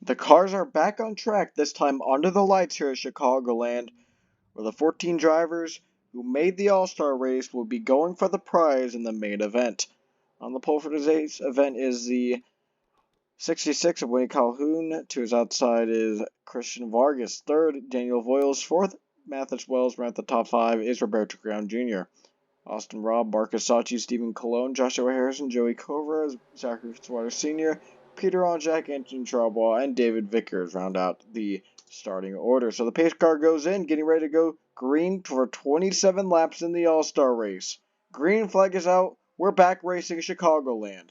The cars are back on track, this time under the lights here at Chicagoland, where the 14 drivers who made the All-Star race will be going for the prize in the main event. On the pole for today's event is the 66 of Winnie Calhoun. To his outside is Christian Vargas. Third, Daniel Voiles. Fourth, Mathis Wells. Around the top 5 is Roberto Brown Jr. Austin Robb, Marcus Sachi, Stephen Colon, Joshua Harrison, Joey Covra, Zachary Fitzwater Sr., Peter Onjak, Anthony Charbonneau, and David Vickers round out the starting order. So the pace car goes in, getting ready to go green for 27 laps in the All-Star race. Green flag is out. We're back racing Chicagoland.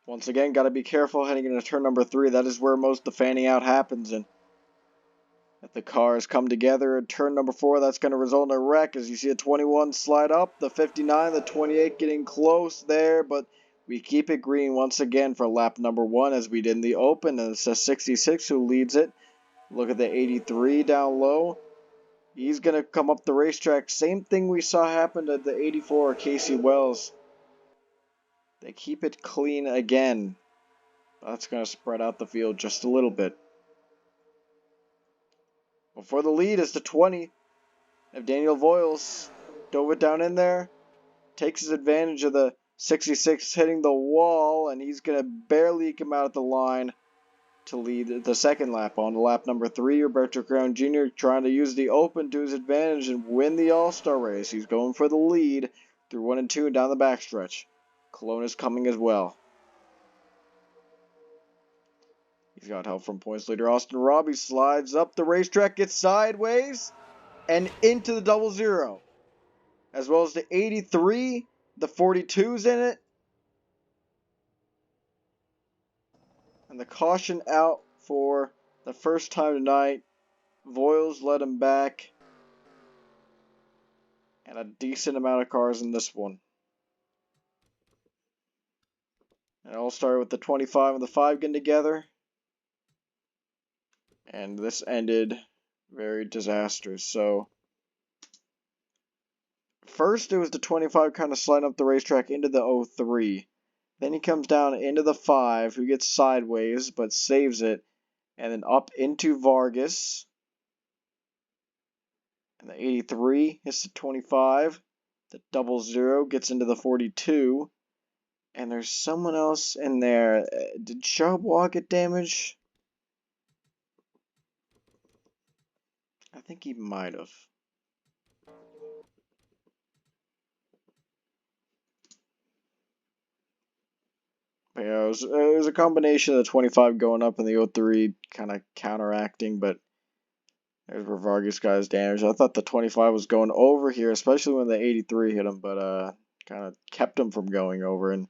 Once again, got to be careful heading into turn number 3. That is where most of the fanning out happens. And if the cars come together at turn number 4, that's going to result in a wreck. As you see a 21 slide up, the 59, the 28 getting close there. But we keep it green once again for lap number 1 as we did in the open. And it's a 66 who leads it. Look at the 83 down low. He's going to come up the racetrack. Same thing we saw happen at the 84, Casey Wells. They keep it clean again. That's going to spread out the field just a little bit. Before the lead is the 20 of Daniel Voiles. Dove it down in there. Takes his advantage of the 66 hitting the wall. And he's going to barely come out at the line to lead the second lap. On to lap number 3, Roberto Brown Jr. trying to use the open to his advantage and win the All-Star race. He's going for the lead through 1 and 2 down the backstretch. Cologne is coming as well. He's got help from points leader Austin Robb. He slides up the racetrack, gets sideways, and into the double zero. As well as the 83, the 42's in it. And the caution out for the first time tonight. Voiles led him back. And a decent amount of cars in this one. And it all started with the 25 and the 5 getting together. And this ended very disastrous. So first it was the 25 kind of sliding up the racetrack into the 03. Then he comes down into the 5 who gets sideways but saves it. And then up into Vargas. And the 83 hits the 25. The double zero gets into the 42. And there's someone else in there. Did Charbonneau get damaged? I think he might have. But yeah, it was a combination of the 25 going up and the 03 kind of counteracting, but there's where Vargas got his damage. I thought the 25 was going over here, especially when the 83 hit him, but kind of kept him from going over. And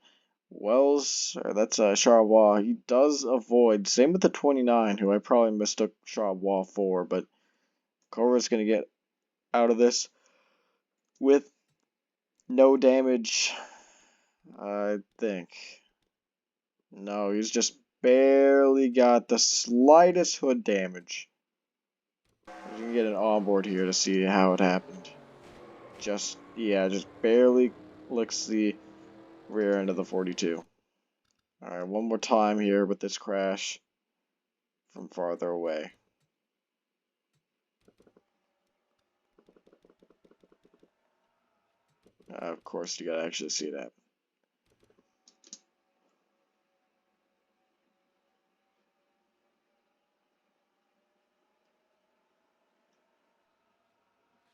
Wells, that's Charbonneau, he does avoid. Same with the 29, who I probably mistook Charbonneau for, but Corva's going to get out of this with no damage, I think. No, he's just barely got the slightest hood damage. You can get an onboard here to see how it happened. Just barely licks the rear end of the 42. Alright, one more time here with this crash from farther away. Of course, you gotta actually see that.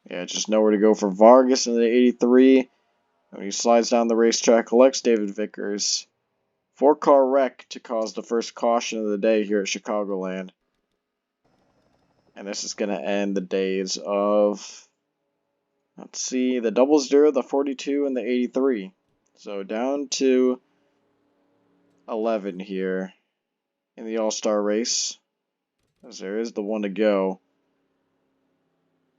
Yeah, just nowhere to go for Vargas in the 83. When he slides down the racetrack, collects David Vickers. 4-car wreck to cause the first caution of the day here at Chicagoland. And this is going to end the days of, let's see, the double zero, the 42, and the 83. So down to 11 here in the All-Star race, as there is the one to go.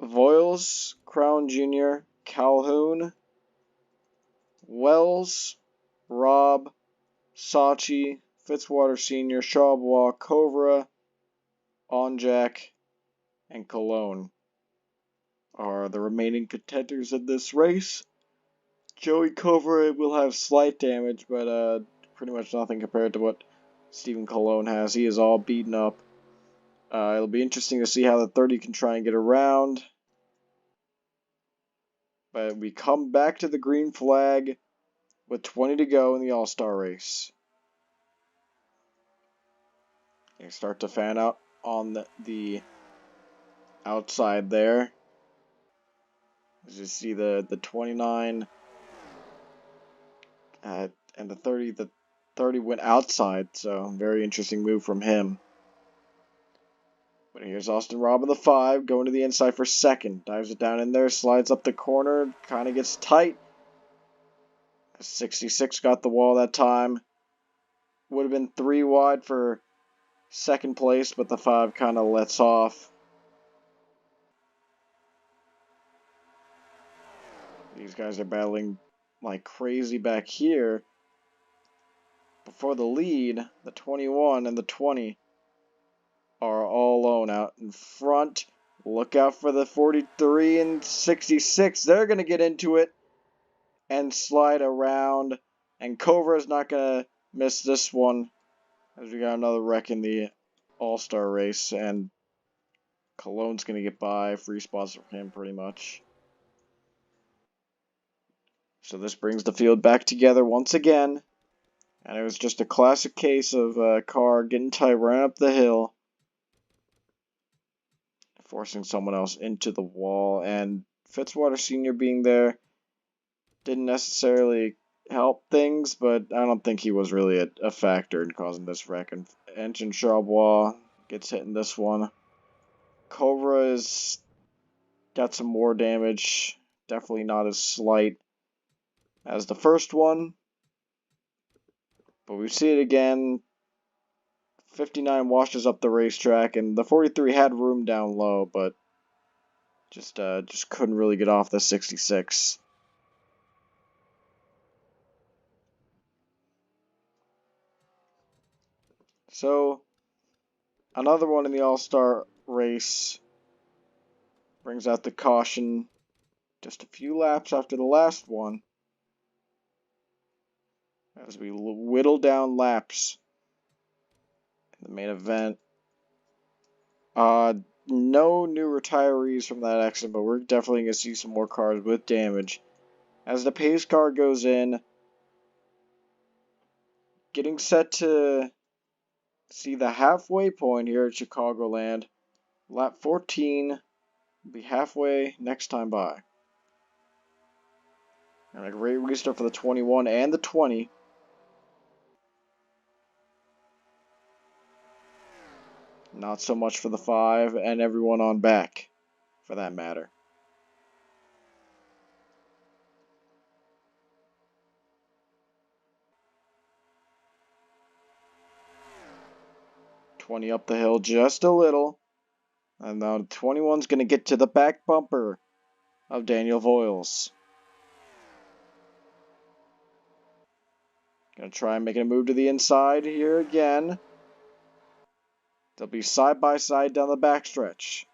Voiles, Crown Jr., Calhoun, Wells, Robb, Sachi, Fitzwater Sr., Charbonneau, Covra, On Jack, and Cologne are the remaining contenders in this race. Joey Covera will have slight damage, but pretty much nothing compared to what Stephen Cologne has. He is all beaten up. It'll be interesting to see how the 30 can try and get around. But we come back to the green flag with 20 to go in the All-Star race. They start to fan out on the outside there. As you see the 29 and the 30. The 30 went outside, so very interesting move from him. But here's Austin Robb of the 5, going to the inside for second. Dives it down in there, slides up the corner, kind of gets tight. 66 got the wall that time. Would have been 3 wide for second place, but the 5 kind of lets off. These guys are battling like crazy back here. Before the lead, the 21 and the 20 are all alone out in front. Look out for the 43 and 66. They're going to get into it and slide around. And Covera's not going to miss this one, as we got another wreck in the All-Star race. And Cologne's going to get by. Free spots for him pretty much. So this brings the field back together once again. And it was just a classic case of a car getting tight right up the hill, forcing someone else into the wall. And Fitzwater Sr. being there didn't necessarily help things, but I don't think he was really a factor in causing this wreck. And Engine Charbonneau gets hit in this one. Cobra has got some more damage. Definitely not as slight as the first one. But we see it again. 59 washes up the racetrack, and the 43 had room down low, but just couldn't really get off the 66. So another one in the All-Star race brings out the caution just a few laps after the last one, as we whittle down laps in the main event. No new retirees from that accident, but we're definitely going to see some more cars with damage. As the pace car goes in, getting set to see the halfway point here at Chicagoland. Lap 14 will be halfway next time by. And a great restart for the 21 and the 20. Not so much for the 5 and everyone on back, for that matter. '20 up the hill just a little. And now 21's going to get to the back bumper of Daniel Voiles. Going to try and make a move to the inside here again. They'll be side by side down the backstretch.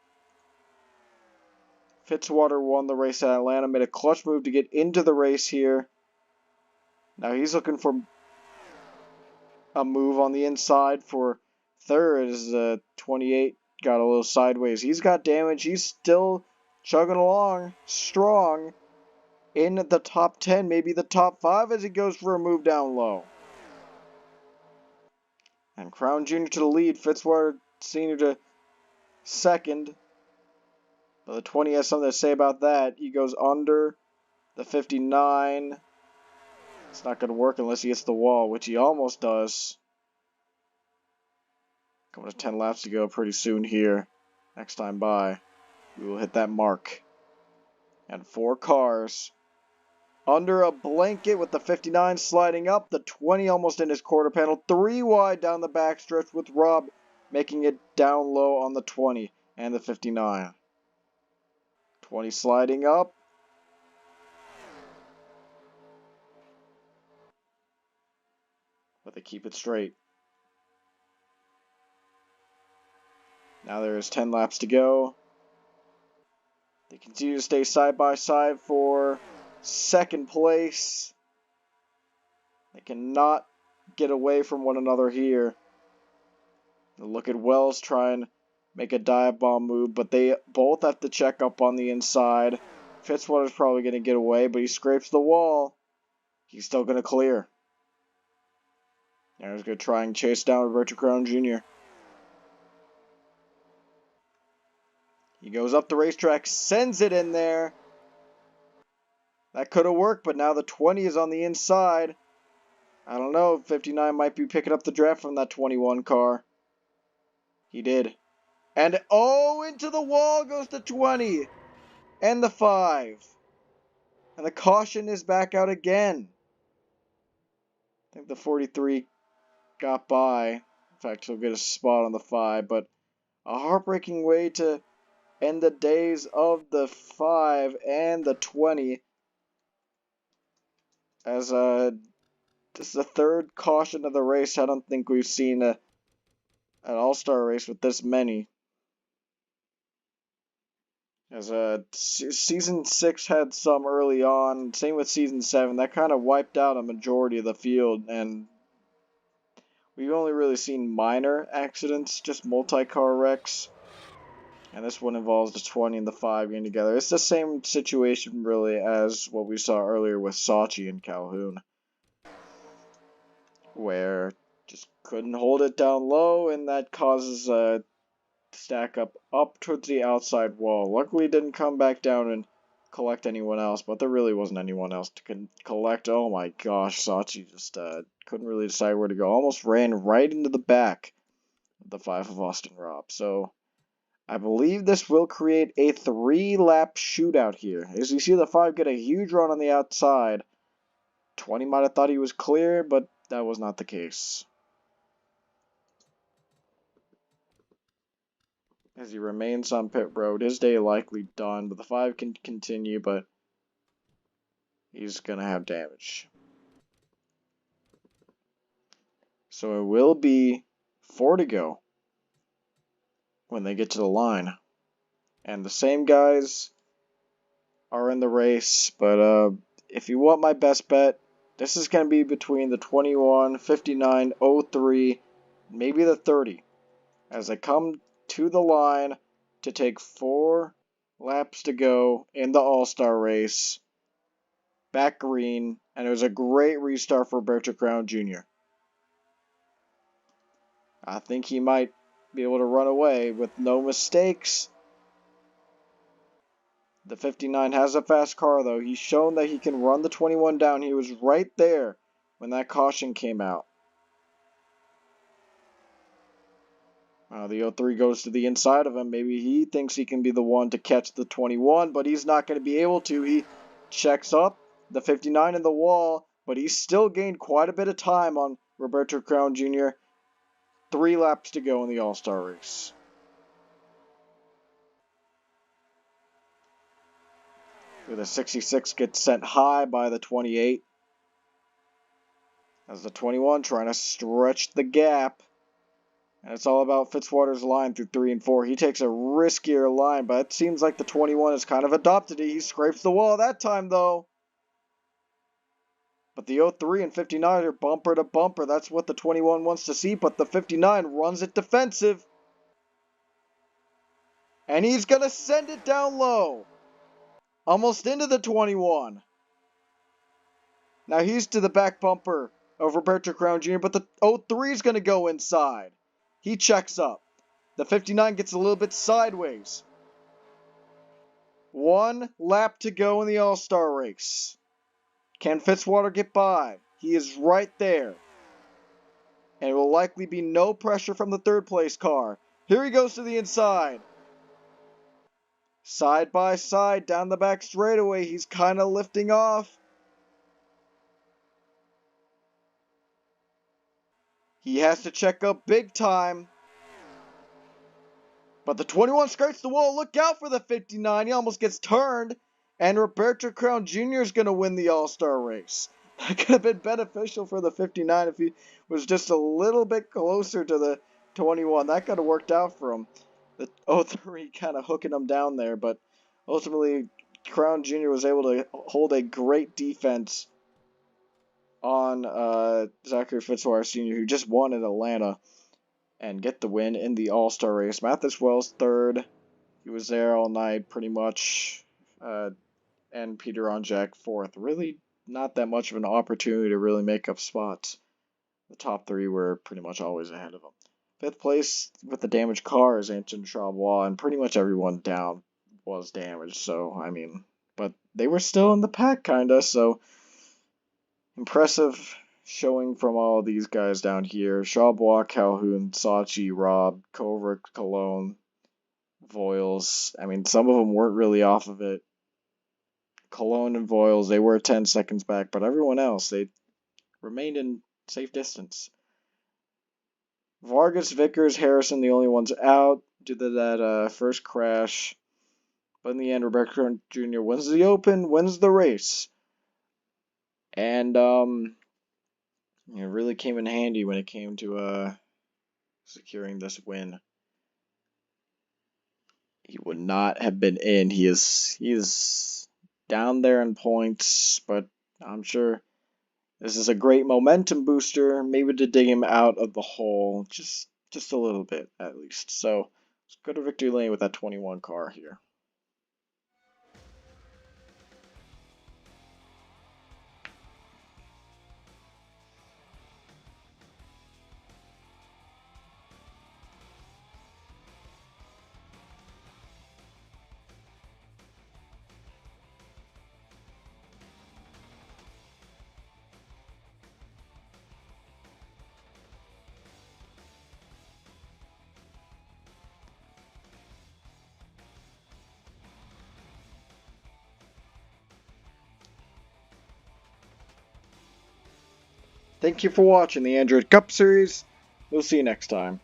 Fitzwater won the race at Atlanta, made a clutch move to get into the race here. Now he's looking for a move on the inside for third as 28 got a little sideways. He's got damage. He's still chugging along strong in the top 10, maybe the top 5 as he goes for a move down low. And Crown Jr. to the lead, Fitzwater Sr. to second. But the 20 has something to say about that. He goes under the 59. It's not going to work unless he hits the wall, which he almost does. Coming to 10 laps to go pretty soon here. Next time by, we will hit that mark. And 4 cars under a blanket with the 59 sliding up. The 20 almost in his quarter panel. 3 wide down the backstretch with Rob making it down low on the 20 and the 59. 20 sliding up. But they keep it straight. Now there's 10 laps to go. They continue to stay side by side for second place. They cannot get away from one another here. Look at Wells try and make a dive bomb move, but they both have to check up on the inside. Fitzwater's probably going to get away, but he scrapes the wall. He's still going to clear. Now he's going to try and chase down Roberto Crown Jr. He goes up the racetrack, sends it in there. That could have worked, but now the 20 is on the inside. I don't know, 59 might be picking up the draft from that 21 car. He did. And oh, into the wall goes the 20 and the 5. And the caution is back out again. I think the 43 got by. In fact, he'll get a spot on the 5, but a heartbreaking way to end the days of the 5 and the 20. As this is the third caution of the race. I don't think we've seen an all-star race with this many. As Season 6 had some early on, same with Season 7, that kind of wiped out a majority of the field, and we've only really seen minor accidents, just multi-car wrecks. And this one involves the 20 and the 5 getting together. It's the same situation, really, as what we saw earlier with Saatchi and Calhoun, where just couldn't hold it down low, and that causes stack up towards the outside wall. Luckily, it didn't come back down and collect anyone else, but there really wasn't anyone else to collect. Oh my gosh, Saatchi just couldn't really decide where to go. Almost ran right into the back of the 5 of Austin Robb. So I believe this will create a 3-lap shootout here. As you see, the 5 get a huge run on the outside. 20 might have thought he was clear, but that was not the case. As he remains on pit road, his day likely done, but the 5 can continue, but he's going to have damage. So it will be 4 to go when they get to the line. And the same guys are in the race, but if you want my best bet, this is going to be between the 21, 59, 03, maybe the 30. As they come to the line to take 4 laps to go in the All-Star race. Back green, and it was a great restart for Roberto Crown Jr. I think he might be able to run away with no mistakes. The 59 has a fast car, though. He's shown that he can run the 21 down. He was right there when that caution came out. The 03 goes to the inside of him. Maybe he thinks he can be the one to catch the 21, but he's not going to be able to. He checks up the 59 in the wall, but he's still gained quite a bit of time on Roberto Crown Jr. 3 laps to go in the All-Star race. The 66 gets sent high by the 28. As the 21 trying to stretch the gap. And it's all about Fitzwater's line through 3 and 4. He takes a riskier line, but it seems like the 21 has kind of adopted it. He scrapes the wall that time, though. But the 03 and 59 are bumper to bumper. That's what the 21 wants to see, but the 59 runs it defensive. And he's going to send it down low. Almost into the 21. Now he's to the back bumper of Roberto Crown Jr., but the 03 is going to go inside. He checks up. The 59 gets a little bit sideways. 1 lap to go in the All-Star race. Can Fitzwater get by? He is right there. And it will likely be no pressure from the 3rd place car. Here he goes to the inside. Side by side down the back straightaway. He's kind of lifting off. He has to check up big time. But the 21 scrapes the wall. Look out for the 59. He almost gets turned. And Roberto Crown Jr. is going to win the All-Star race. That could have been beneficial for the 59 if he was just a little bit closer to the 21. That could have worked out for him. the 0-3 kind of hooking them down there, but ultimately Crown Jr. was able to hold a great defense on Zachary Fitzwater Sr., who just won in Atlanta, and get the win in the All-Star race. Mathis Wells third. He was there all night pretty much. And Peter Onjak fourth. Really not that much of an opportunity to really make up spots. The top three were pretty much always ahead of him. Fifth place with the damaged car is Anton Charbois, and pretty much everyone down was damaged. So, I mean, but they were still in the pack, kinda. So, impressive showing from all these guys down here. Charbois, Calhoun, Sachi, Robb, Kovac, Cologne, Voiles. I mean, some of them weren't really off of it. Cologne and Voiles, they were 10 seconds back, but everyone else, they remained in safe distance. Vargas, Vickers, Harrison, the only ones out due to that first crash. But in the end, Rebecca Jr. wins the Open, wins the race. And it really came in handy when it came to securing this win. He would not have been in. He is down there in points, but I'm sure this is a great momentum booster, maybe to dig him out of the hole just a little bit at least. So let's go to victory lane with that 21 car here. Thank you for watching the Android Cup Series. We'll see you next time.